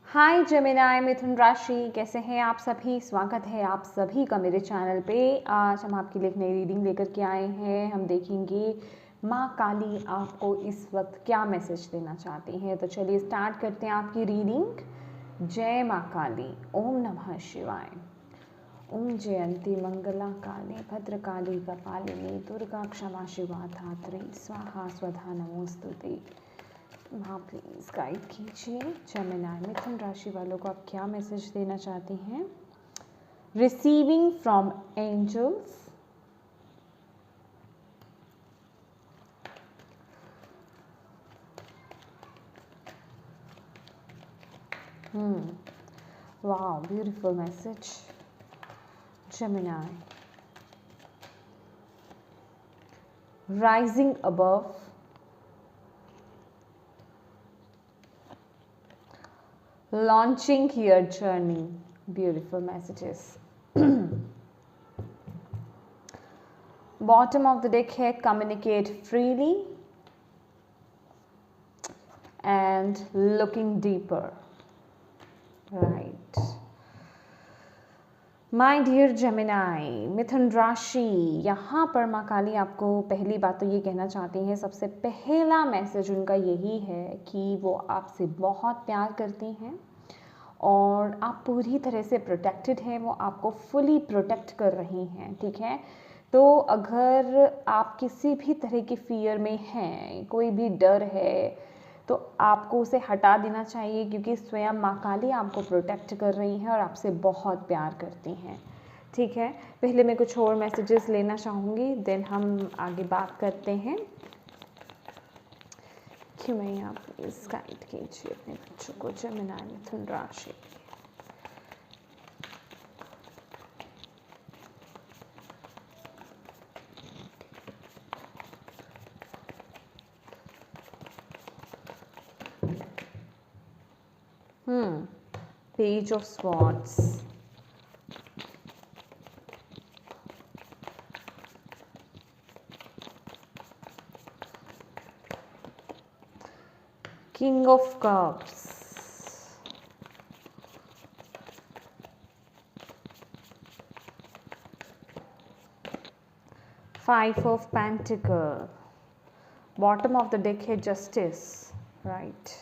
हाय Gemini मिथुन राशि, कैसे हैं आप सभी। स्वागत है आप सभी का मेरे चैनल पे। आज हम आपके लिए एक नई रीडिंग लेकर के आए हैं। हम देखेंगे माँ काली आपको इस वक्त क्या मैसेज देना चाहती हैं। तो चलिए स्टार्ट करते हैं आपकी रीडिंग। जय माँ काली, ओम नमः शिवाय। ओम जयंती मंगला काले भद्रकाली कपालिनी दुर्गा क्षमा शिवा धात्री स्वाहा स्वधा नमोस्तुते। हाँ प्लीज़ गाइड कीजिए जेमिनाई मिथुन राशि वालों को आप क्या मैसेज देना चाहती हैं। Receiving from angels, wow beautiful message Gemini. Rising above, launching your journey, beautiful messages. Bottom of the deck है communicate freely and looking deeper, right. My dear Gemini मिथुन राशि, यहाँ पर माँ काली आपको पहली बात तो ये कहना चाहती हैं। सबसे पहला मैसेज उनका यही है कि वो आपसे बहुत प्यार करती हैं और आप पूरी तरह से प्रोटेक्टेड हैं। वो आपको फुली प्रोटेक्ट कर रही हैं, ठीक है। तो अगर आप किसी भी तरह के फियर में हैं, कोई भी डर है, तो आपको उसे हटा देना चाहिए, क्योंकि स्वयं माँ काली आपको प्रोटेक्ट कर रही हैं और आपसे बहुत प्यार करती हैं, ठीक है। पहले मैं कुछ और मैसेजेस लेना चाहूँगी, देन हम आगे बात करते हैं। क्यों मैं आप प्लीज गाइड कीजिए अपने बच्चों को जेमिनाई मिथुन राशि। Page of swords, King of Cups, Five of Pentacles, bottom of the deck है Justice, right.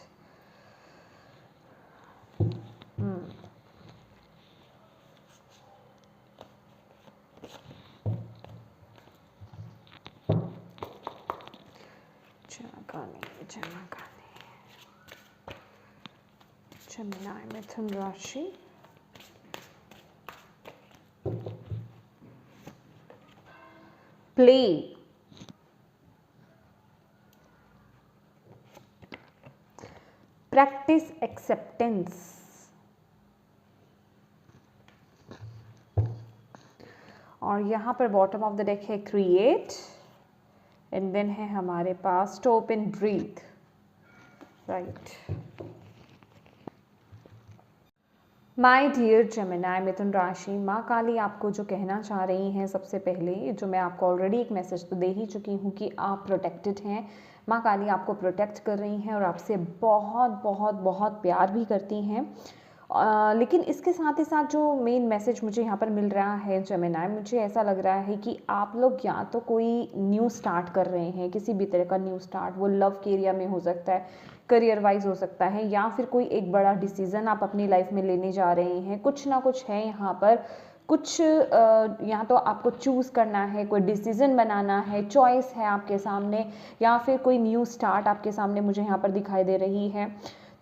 जेमिनाई मिथुन राशि, प्ले, प्रैक्टिस एक्सेप्टेंस, और यहाँ पर बॉटम ऑफ द डेक है क्रिएट, एंड देन है हमारे पास stop and breathe, right. My dear Gemini मिथुन राशि, माँ काली आपको जो कहना चाह रही हैं, सबसे पहले जो मैं आपको ऑलरेडी एक मैसेज तो दे ही चुकी हूँ कि आप प्रोटेक्टेड हैं। माँ काली आपको प्रोटेक्ट कर रही हैं और आपसे बहुत बहुत बहुत प्यार भी करती हैं। लेकिन इसके साथ ही साथ जो मेन मैसेज मुझे यहाँ पर मिल रहा है जेमिनाई, मुझे ऐसा लग रहा है कि आप लोग या तो कोई न्यू स्टार्ट कर रहे हैं, किसी भी तरह का न्यू स्टार्ट, वो लव के एरिया में हो सकता है, करियर वाइज हो सकता है, या फिर कोई एक बड़ा डिसीज़न आप अपनी लाइफ में लेने जा रहे हैं। कुछ ना कुछ है यहाँ पर, कुछ यहाँ तो आपको चूज़ करना है, कोई डिसीज़न बनाना है, चॉइस है आपके सामने, या फिर कोई न्यू स्टार्ट आपके सामने मुझे यहाँ पर दिखाई दे रही है।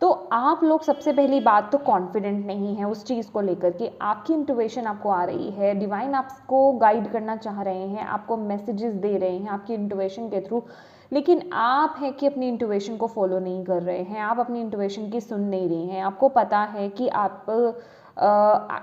तो आप लोग सबसे पहली बात तो कॉन्फिडेंट नहीं है उस चीज़ को लेकर के। आपकी इंट्यूशन आपको आ रही है, डिवाइन आपको गाइड करना चाह रहे हैं, आपको मैसेजेस दे रहे हैं आपकी इंट्यूशन के थ्रू, लेकिन आप है कि अपनी इंट्यूशन को फॉलो नहीं कर रहे हैं, आप अपनी इंट्यूशन की सुन नहीं रहे हैं। आपको पता है कि आप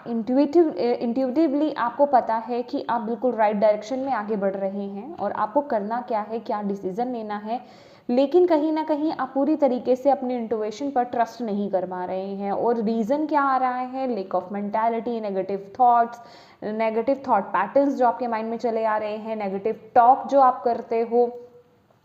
इंट्यूटिवली आपको पता है कि आप बिल्कुल राइट डायरेक्शन में आगे बढ़ रहे हैं और आपको करना क्या है, क्या डिसीज़न लेना है, लेकिन कहीं ना कहीं आप पूरी तरीके से अपनी इंट्यूशन पर ट्रस्ट नहीं कर पा रहे हैं। और रीज़न क्या आ रहा है? Lack of mentality, negative thoughts, negative thought patterns जो आपके माइंड में चले आ रहे हैं, नेगेटिव टॉक जो आप करते हो,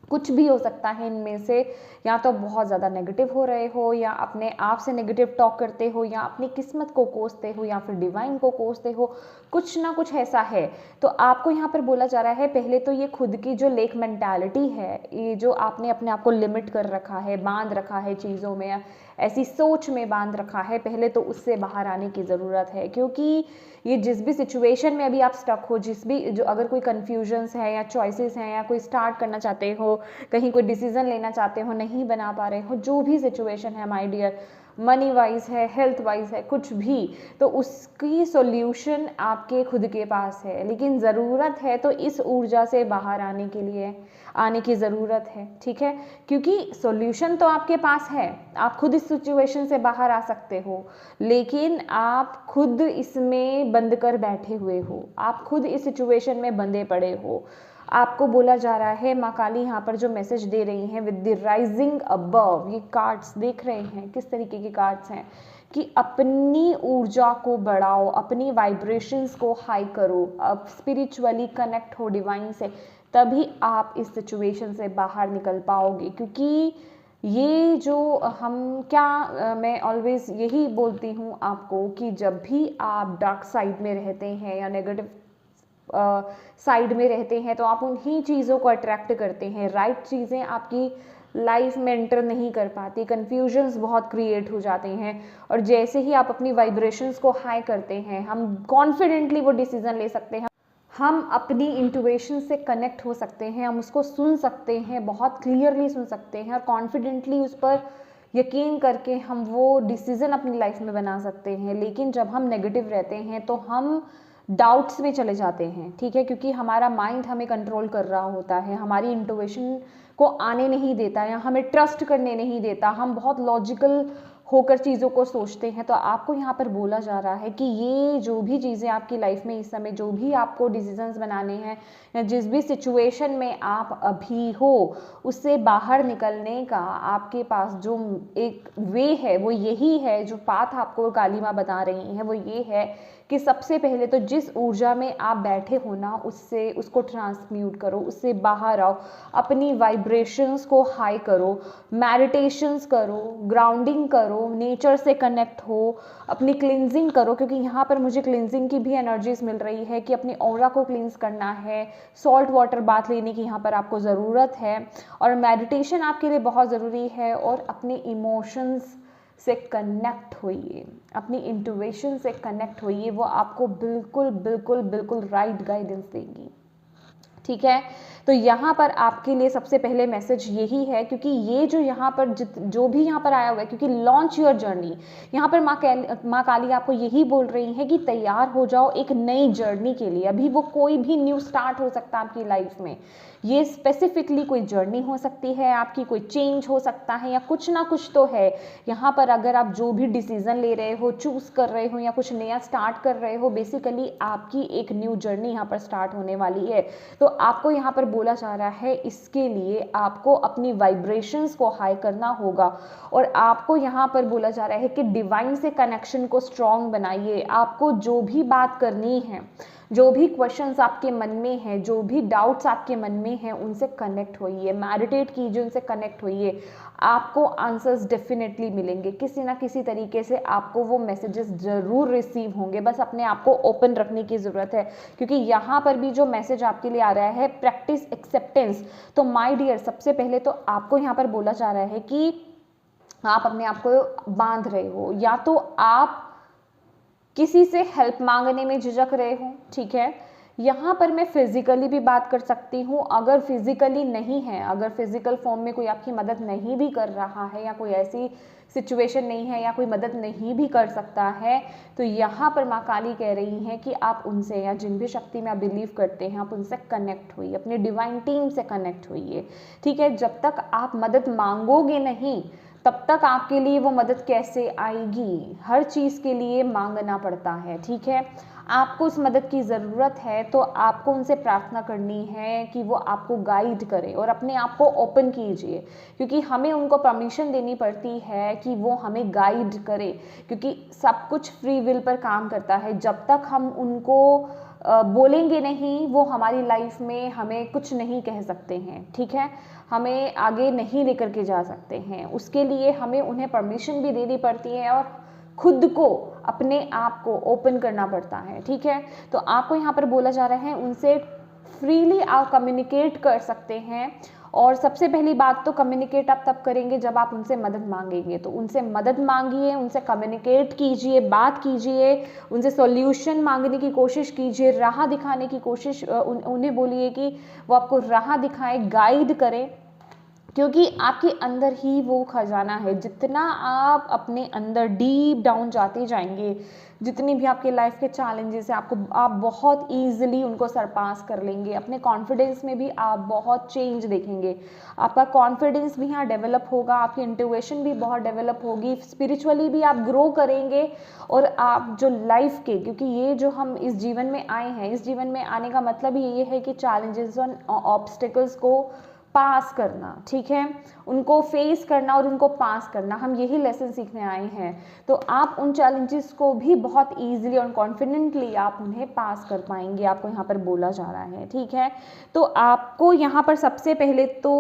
कुछ भी हो सकता है इनमें से, या तो बहुत ज़्यादा नेगेटिव हो रहे हो, या अपने आप से नेगेटिव टॉक करते हो, या अपनी किस्मत को कोसते हो, या फिर डिवाइन को कोसते हो, कुछ ना कुछ ऐसा है। तो आपको यहाँ पर बोला जा रहा है, पहले तो ये खुद की जो लेक मेंटालिटी है, ये जो आपने अपने आप को लिमिट कर रखा है, बांध रखा है चीज़ों में, ऐसी सोच में बांध रखा है, पहले तो उससे बाहर आने की ज़रूरत है। क्योंकि ये जिस भी सिचुएशन में अभी आप स्टक हो, जिस भी जो अगर कोई कन्फ्यूजन्स है या चॉइसेस हैं, या कोई स्टार्ट करना चाहते हो, कहीं कोई डिसीजन लेना चाहते हो, नहीं बना पा रहे हो, जो भी सिचुएशन है माय डियर, मनी वाइज है, हेल्थ वाइज है, कुछ भी, तो उसकी सॉल्यूशन आपके खुद के पास है। लेकिन ज़रूरत है तो इस ऊर्जा से बाहर आने के लिए आने की ज़रूरत है, ठीक है। क्योंकि सॉल्यूशन तो आपके पास है, आप खुद इस सिचुएशन से बाहर आ सकते हो, लेकिन आप खुद इसमें बंद कर बैठे हुए हो, आप खुद इस सिचुएशन में बंधे पड़े हो। आपको बोला जा रहा है, माँ काली यहाँ पर जो मैसेज दे रही हैं विद द राइजिंग अबव, ये कार्ड्स देख रहे हैं किस तरीके के कार्ड्स हैं, कि अपनी ऊर्जा को बढ़ाओ, अपनी वाइब्रेशंस को हाई करो, अब स्पिरिचुअली कनेक्ट हो डिवाइन से, तभी आप इस सिचुएशन से बाहर निकल पाओगे। क्योंकि ये जो मैं ऑलवेज यही बोलती हूँ आपको कि जब भी आप डार्क साइड में रहते हैं या नेगेटिव साइड में रहते हैं, तो आप उन्हीं चीज़ों को अट्रैक्ट करते हैं, राइट चीज़ें आपकी लाइफ में एंटर नहीं कर पाती, कन्फ्यूजन्स बहुत क्रिएट हो जाते हैं। और जैसे ही आप अपनी वाइब्रेशंस को हाई करते हैं, हम कॉन्फिडेंटली वो डिसीज़न ले सकते हैं, हम अपनी इंट्यूशन से कनेक्ट हो सकते हैं, हम उसको सुन सकते हैं, बहुत क्लियरली सुन सकते हैं, और कॉन्फिडेंटली उस पर यकीन करके हम वो डिसीज़न अपनी लाइफ में बना सकते हैं। लेकिन जब हम नेगेटिव रहते हैं तो हम डाउट्स में चले जाते हैं, ठीक है, क्योंकि हमारा माइंड हमें कंट्रोल कर रहा होता है, हमारी इंट्यूशन को आने नहीं देता या हमें ट्रस्ट करने नहीं देता, हम बहुत लॉजिकल होकर चीज़ों को सोचते हैं। तो आपको यहाँ पर बोला जा रहा है कि ये जो भी चीज़ें आपकी लाइफ में इस समय, जो भी आपको डिसीजंस बनाने हैं, या जिस भी सिचुएशन में आप अभी हो, उससे बाहर निकलने का आपके पास जो एक वे है वो यही है, जो पाथ आपको काली माँ बता रही हैं वो ये है कि सबसे पहले तो जिस ऊर्जा में आप बैठे हो ना, उसको ट्रांसम्यूट करो, उससे बाहर आओ, अपनी वाइब्रेशंस को हाई करो, मेडिटेशंस करो, ग्राउंडिंग करो, नेचर से कनेक्ट हो, अपनी क्लिनजिंग करो, क्योंकि यहाँ पर मुझे क्लिनजिंग की भी एनर्जीज मिल रही है कि अपनी ऑरा को क्लींस करना है, सॉल्ट वाटर बाथ लेने की यहाँ पर आपको ज़रूरत है, और मेडिटेशन आपके लिए बहुत ज़रूरी है। और अपने इमोशंस से कनेक्ट होइए, अपनी इंट्यूशन से कनेक्ट होइए, वो आपको बिल्कुल बिल्कुल बिल्कुल राइट गाइडेंस देंगी, ठीक है। तो यहाँ पर आपके लिए सबसे पहले मैसेज यही है, क्योंकि ये जो यहाँ पर जो भी यहाँ पर आया हुआ है, क्योंकि लॉन्च योर जर्नी, यहाँ पर माँ काली आपको यही बोल रही है कि तैयार हो जाओ एक नई जर्नी के लिए। अभी वो कोई भी न्यू स्टार्ट हो सकता है आपकी लाइफ में, ये स्पेसिफिकली कोई जर्नी हो सकती है आपकी, कोई चेंज हो सकता है, या कुछ ना कुछ तो है यहाँ पर। अगर आप जो भी डिसीजन ले रहे हो, चूज कर रहे हो, या कुछ नया स्टार्ट कर रहे हो, बेसिकली आपकी एक न्यू जर्नी यहाँ पर स्टार्ट होने वाली है। तो आपको यहाँ पर बोला जा रहा है, इसके लिए आपको अपनी वाइब्रेशंस को हाई करना होगा, और आपको यहाँ पर बोला जा रहा है कि डिवाइन से कनेक्शन को स्ट्रॉन्ग बनाइए। आपको जो भी बात करनी है, जो भी क्वेश्चंस आपके मन में हैं, जो भी डाउट्स आपके मन में हैं, उनसे कनेक्ट होइए, मेडिटेट कीजिए, उनसे कनेक्ट होइए, आपको आंसर्स डेफिनेटली मिलेंगे। किसी ना किसी तरीके से आपको वो मैसेजेस ज़रूर रिसीव होंगे, बस अपने आप को ओपन रखने की ज़रूरत है। क्योंकि यहाँ पर भी जो मैसेज आपके लिए आ रहा है, प्रैक्टिस एक्सेप्टेंस। तो माय डियर, सबसे पहले तो आपको यहाँ पर बोला जा रहा है कि आप अपने आप को बांध रहे हो, या तो आप किसी से हेल्प मांगने में झिझक रहे हो, ठीक है। यहाँ पर मैं फिजिकली भी बात कर सकती हूँ, अगर फिजिकली नहीं है, अगर फिजिकल फॉर्म में कोई आपकी मदद नहीं भी कर रहा है, या कोई ऐसी सिचुएशन नहीं है, या कोई मदद नहीं भी कर सकता है, तो यहाँ पर माँ काली कह रही हैं कि आप उनसे, या जिन भी शक्ति में आप बिलीव करते हैं, आप उनसे कनेक्ट होइए, अपने डिवाइन टीम से कनेक्ट होइए, ठीक है। जब तक आप मदद मांगोगे नहीं, तब तक आपके लिए वो मदद कैसे आएगी। हर चीज़ के लिए मांगना पड़ता है, ठीक है। आपको उस मदद की ज़रूरत है, तो आपको उनसे प्रार्थना करनी है कि वो आपको गाइड करे, और अपने आप को ओपन कीजिए, क्योंकि हमें उनको परमिशन देनी पड़ती है कि वो हमें गाइड करे, क्योंकि सब कुछ फ्री विल पर काम करता है। जब तक हम उनको बोलेंगे नहीं, वो हमारी लाइफ में हमें कुछ नहीं कह सकते हैं, ठीक है। हमें आगे नहीं लेकर के जा सकते हैं। उसके लिए हमें उन्हें परमिशन भी देनी पड़ती है और खुद को, अपने आप को ओपन करना पड़ता है। ठीक है, तो आपको यहाँ पर बोला जा रहा है उनसे फ्रीली आप कम्युनिकेट कर सकते हैं। और सबसे पहली बात तो कम्युनिकेट आप तब करेंगे जब आप उनसे मदद मांगेंगे। तो उनसे मदद मांगिए, उनसे कम्युनिकेट कीजिए, बात कीजिए, उनसे सॉल्यूशन मांगने की कोशिश कीजिए, राह दिखाने की कोशिश, उन्हें बोलिए कि वो आपको राह दिखाएं, गाइड करें, क्योंकि आपके अंदर ही वो खजाना है। जितना आप अपने अंदर डीप डाउन जाते जाएंगे, जितनी भी आपके लाइफ के चैलेंजेस हैं, आप बहुत ईजिली उनको सरपास कर लेंगे। अपने कॉन्फिडेंस में भी आप बहुत चेंज देखेंगे। आपका कॉन्फिडेंस भी यहाँ डेवलप होगा, आपकी इंट्यूशन भी बहुत डेवलप होगी, स्पिरिचुअली भी आप ग्रो करेंगे। और आप जो लाइफ के, क्योंकि ये जो हम इस जीवन में आए हैं, इस जीवन में आने का मतलब ये है कि चैलेंजेस और ऑब्स्टिकल्स को पास करना, ठीक है, उनको फेस करना और उनको पास करना, हम यही लेसन सीखने आए हैं। तो आप उन चैलेंजेस को भी बहुत ईजिली और कॉन्फिडेंटली आप उन्हें पास कर पाएंगे, आपको यहाँ पर बोला जा रहा है। ठीक है, तो आपको यहाँ पर सबसे पहले तो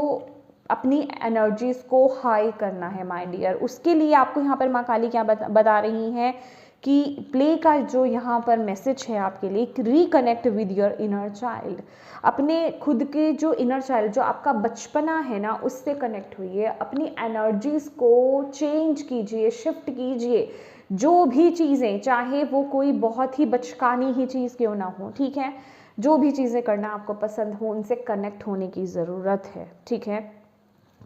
अपनी एनर्जीज को हाई करना है माय डियर। उसके लिए आपको यहाँ पर माँ काली क्या बता रही हैं कि प्ले का जो यहाँ पर मैसेज है आपके लिए, reconnect with your inner child. अपने खुद के जो इनर चाइल्ड, जो आपका बचपना है ना, उससे कनेक्ट हुइए। अपनी एनर्जीज को चेंज कीजिए, शिफ्ट कीजिए। जो भी चीज़ें, चाहे वो कोई बहुत ही बचकानी ही चीज़ क्यों ना हो, ठीक है, जो भी चीज़ें करना आपको पसंद हो, उनसे कनेक्ट होने की ज़रूरत है। ठीक है,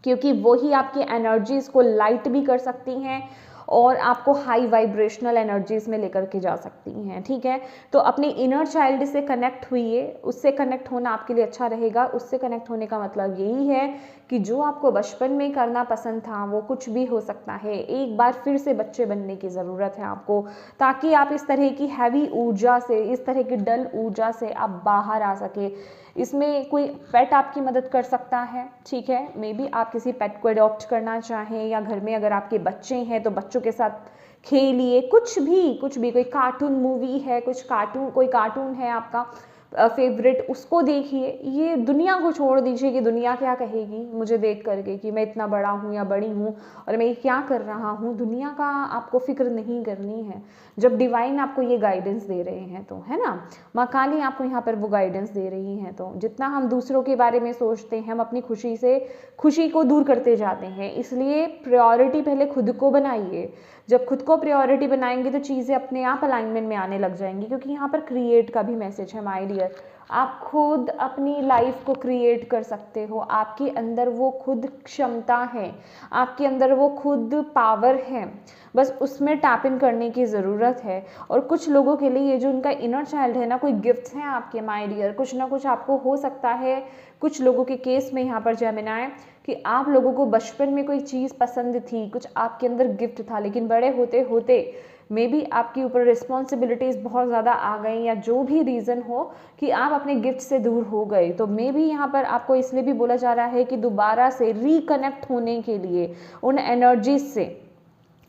क्योंकि वही आपकी एनर्जीज को लाइट भी कर सकती हैं और आपको हाई वाइब्रेशनल एनर्जीज में लेकर के जा सकती हैं। ठीक है, तो अपने इनर चाइल्ड से कनेक्ट हुइए, उससे कनेक्ट होना आपके लिए अच्छा रहेगा। उससे कनेक्ट होने का मतलब यही है कि जो आपको बचपन में करना पसंद था, वो कुछ भी हो सकता है, एक बार फिर से बच्चे बनने की ज़रूरत है आपको, ताकि आप इस तरह की हैवी ऊर्जा से, इस तरह की डल ऊर्जा से आप बाहर आ सके। इसमें कोई पेट आपकी मदद कर सकता है। ठीक है, मे बी आप किसी पेट को अडॉप्ट करना चाहें, या घर में अगर आपके बच्चे हैं तो बच्चों के साथ खेलिए, कुछ भी, कोई कार्टून मूवी है, कोई कार्टून है आपका फेवरेट, उसको देखिए। ये दुनिया को छोड़ दीजिए कि दुनिया क्या कहेगी मुझे देख करके, कि मैं इतना बड़ा हूँ या बड़ी हूँ और मैं ये क्या कर रहा हूँ। दुनिया का आपको फिक्र नहीं करनी है, जब डिवाइन आपको ये गाइडेंस दे रहे हैं तो, है ना, माँ काली आपको यहाँ पर वो गाइडेंस दे रही हैं। तो जितना हम दूसरों के बारे में सोचते हैं, हम अपनी खुशी को दूर करते जाते हैं। इसलिए प्रायोरिटी पहले खुद को बनाइए। जब खुद को प्रायोरिटी बनाएंगे तो चीज़ें अपने आप अलाइनमेंट में आने लग जाएंगी, क्योंकि यहाँ पर क्रिएट का भी मैसेज है माय डियर। आप खुद अपनी लाइफ को क्रिएट कर सकते हो। आपके अंदर वो खुद क्षमता है, आपके अंदर वो खुद पावर है, बस उसमें टैप इन करने की ज़रूरत है। और कुछ लोगों के लिए ये जो उनका इनर चाइल्ड है ना, कोई गिफ्ट्स हैं आपके माय डियर, कुछ ना कुछ आपको हो सकता है। कुछ लोगों के केस में यहाँ पर जेमिनी, कि आप लोगों को बचपन में कोई चीज़ पसंद थी, कुछ आपके अंदर गिफ्ट था, लेकिन बड़े होते होते मे बी आपके ऊपर रिस्पॉन्सिबिलिटीज़ बहुत ज़्यादा आ गई, या जो भी रीज़न हो कि आप अपने गिफ्ट से दूर हो गए। तो मे बी यहाँ पर आपको इसलिए भी बोला जा रहा है कि दोबारा से रिकनेक्ट होने के लिए उन एनर्जीज से,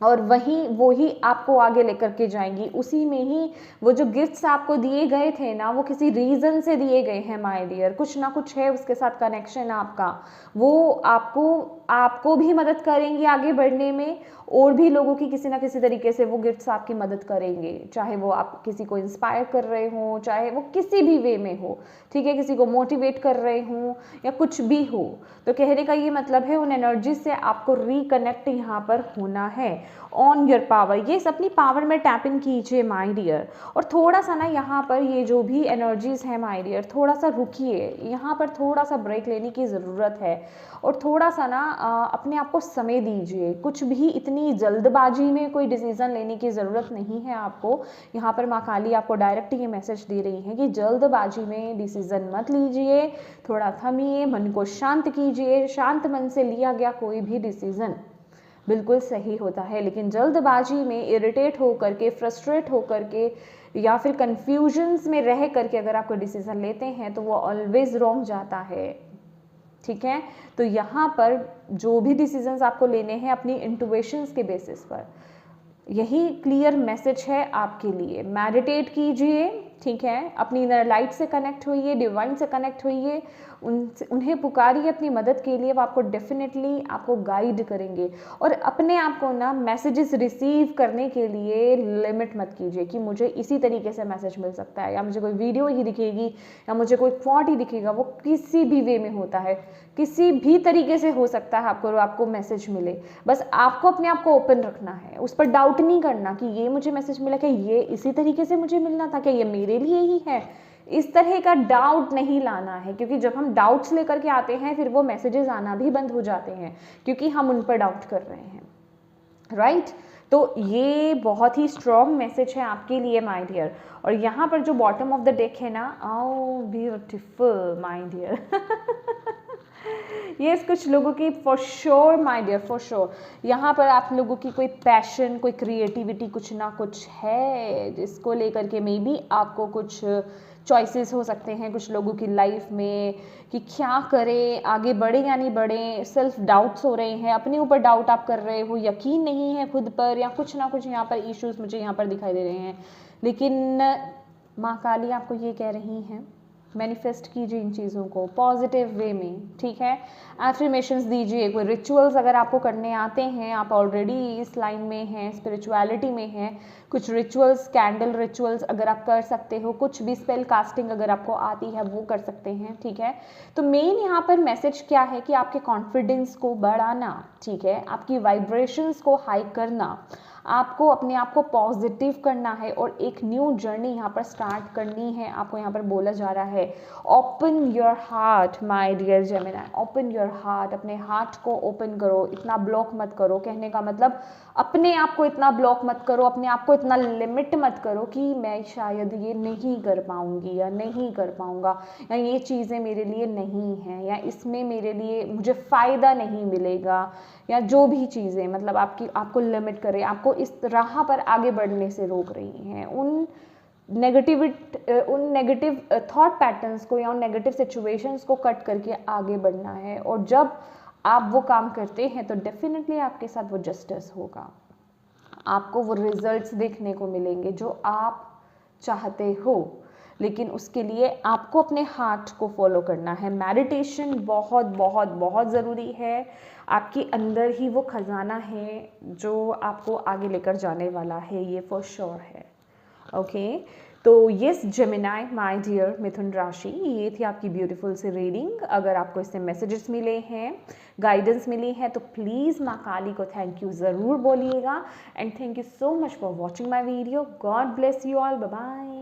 और वो ही आपको आगे लेकर के जाएंगी। उसी में ही वो जो गिफ्ट्स आपको दिए गए थे ना, वो किसी रीज़न से दिए गए हैं माय डियर। कुछ ना कुछ है उसके साथ कनेक्शन आपका, वो आपको भी मदद करेंगे आगे बढ़ने में, और भी लोगों की किसी ना किसी तरीके से वो गिफ्ट्स आपकी मदद करेंगे। चाहे वो आप किसी को इंस्पायर कर रहे हो, चाहे वो किसी भी वे में हो, ठीक है, किसी को मोटिवेट कर रहे हो या कुछ भी हो। तो कहने का ये मतलब है उन एनर्जी से आपको रिकनेक्ट यहाँ पर होना है। ऑन योर पावर, ये अपनी पावर में टैप इन कीजिए माय डियर। और थोड़ा सा ना यहाँ पर ये जो भी एनर्जीज हैं माय डियर, थोड़ा सा रुकिए, यहाँ पर थोड़ा सा ब्रेक लेने की ज़रूरत है। और थोड़ा सा ना अपने आप को समय दीजिए। कुछ भी इतनी जल्दबाजी में कोई डिसीज़न लेने की ज़रूरत नहीं है आपको। यहाँ पर माँ काली आपको डायरेक्ट ये मैसेज दे रही है कि जल्दबाजी में डिसीज़न मत लीजिए, थोड़ा थमिए, मन को शांत कीजिए। शांत मन से लिया गया कोई भी डिसीज़न बिल्कुल सही होता है, लेकिन जल्दबाजी में इरिटेट होकर के, फ्रस्ट्रेट होकर के, या फिर कन्फ्यूजन्स में रह करके अगर आप कोई डिसीज़न लेते हैं तो वो ऑलवेज रॉन्ग जाता है। ठीक है, तो यहाँ पर जो भी डिसीजंस आपको लेने हैं अपनी इंट्यूशंस के बेसिस पर, यही क्लियर मैसेज है आपके लिए। मेडिटेट कीजिए, ठीक है, अपनी इनर लाइट से कनेक्ट होइए, डिवाइन से कनेक्ट होइए, उन्हें पुकारिए अपनी मदद के लिए। वो आपको डेफिनेटली आपको गाइड करेंगे। और अपने आप को ना मैसेजेस रिसीव करने के लिए लिमिट मत कीजिए कि मुझे इसी तरीके से मैसेज मिल सकता है, या मुझे कोई वीडियो ही दिखेगी, या मुझे कोई क्वाट ही दिखेगा। वो किसी भी वे में होता है, किसी भी तरीके से हो सकता है आपको मैसेज मिले। बस आपको अपने आप को ओपन रखना है, उस पर डाउट नहीं करना कि ये मुझे मैसेज मिला, कि ये इसी तरीके से मुझे मिलना था, क्या ये मेरे लिए ही है। इस तरह का डाउट नहीं लाना है, क्योंकि जब हम डाउट्स लेकर के आते हैं फिर वो मैसेजेस आना भी बंद हो जाते हैं, क्योंकि हम उन पर डाउट कर रहे हैं, राइट। तो ये बहुत ही स्ट्रॉन्ग मैसेज है आपके लिए माय डियर। और यहाँ पर जो बॉटम ऑफ द डेक है ना, ओ ब्यूटीफुल माय डियर ये कुछ लोगों की for sure my dear, for sure यहाँ पर आप लोगों की कोई पैशन, कोई क्रिएटिविटी कुछ ना कुछ है, जिसको लेकर के मे बी आपको कुछ चॉइसेस हो सकते हैं कुछ लोगों की लाइफ में, कि क्या करें, आगे बढ़े या नहीं बढ़े। सेल्फ डाउट्स हो रहे हैं, अपने ऊपर डाउट आप कर रहे हो, यकीन नहीं है खुद पर, या कुछ ना कुछ यहाँ पर इश्यूज मुझे यहाँ पर दिखाई दे रहे हैं। लेकिन माँ काली आपको ये कह रही हैं, मैनिफेस्ट कीजिए इन चीज़ों को पॉजिटिव वे में, ठीक है। एफर्मेशंस दीजिए, कोई रिचुअल्स अगर आपको करने आते हैं, आप ऑलरेडी इस लाइन में हैं, स्पिरिचुअलिटी में हैं, कुछ रिचुअल्स, कैंडल रिचुअल्स अगर आप कर सकते हो, कुछ भी स्पेल कास्टिंग अगर आपको आती है वो कर सकते हैं, ठीक है। तो मेन यहाँ पर मैसेज क्या है कि आपके कॉन्फिडेंस को बढ़ाना, ठीक है, आपकी वाइब्रेशंस को हाई करना, आपको अपने आप को पॉजिटिव करना है और एक न्यू जर्नी यहाँ पर स्टार्ट करनी है। आपको यहाँ पर बोला जा रहा है open your heart my dear Gemini, open your heart, अपने हार्ट को ओपन करो, इतना ब्लॉक मत करो। कहने का मतलब अपने आप को इतना ब्लॉक मत करो, अपने आप को इतना लिमिट मत करो कि मैं शायद ये नहीं कर पाऊंगी या नहीं कर पाऊंगा, या ये चीज़ें मेरे लिए नहीं हैं, या इसमें मेरे लिए मुझे फ़ायदा नहीं मिलेगा, या जो भी चीज़ें मतलब आपको लिमिट कर रही है, आपको इस राह पर आगे बढ़ने से रोक रही हैं, उन नेगेटिव थॉट पैटर्न्स को या उन नेगेटिव सिचुएशंस को कट करके आगे बढ़ना है। और जब आप वो काम करते हैं तो डेफिनेटली आपके साथ वो जस्टिस होगा, आपको वो रिजल्ट्स देखने को मिलेंगे जो आप चाहते हो। लेकिन उसके लिए आपको अपने हार्ट को फॉलो करना है। मेडिटेशन बहुत बहुत बहुत ज़रूरी है। आपके अंदर ही वो खजाना है जो आपको आगे लेकर जाने वाला है, ये फॉर श्योर है। ओके तो यस जेमिनी माय डियर मिथुन राशि, ये थी आपकी ब्यूटीफुल सी रीडिंग। अगर आपको इससे मैसेजेस मिले हैं, गाइडेंस मिली है, तो प्लीज़ माँ काली को थैंक यू ज़रूर बोलिएगा। And thank you so much for watching my video. God bless you all, bye bye.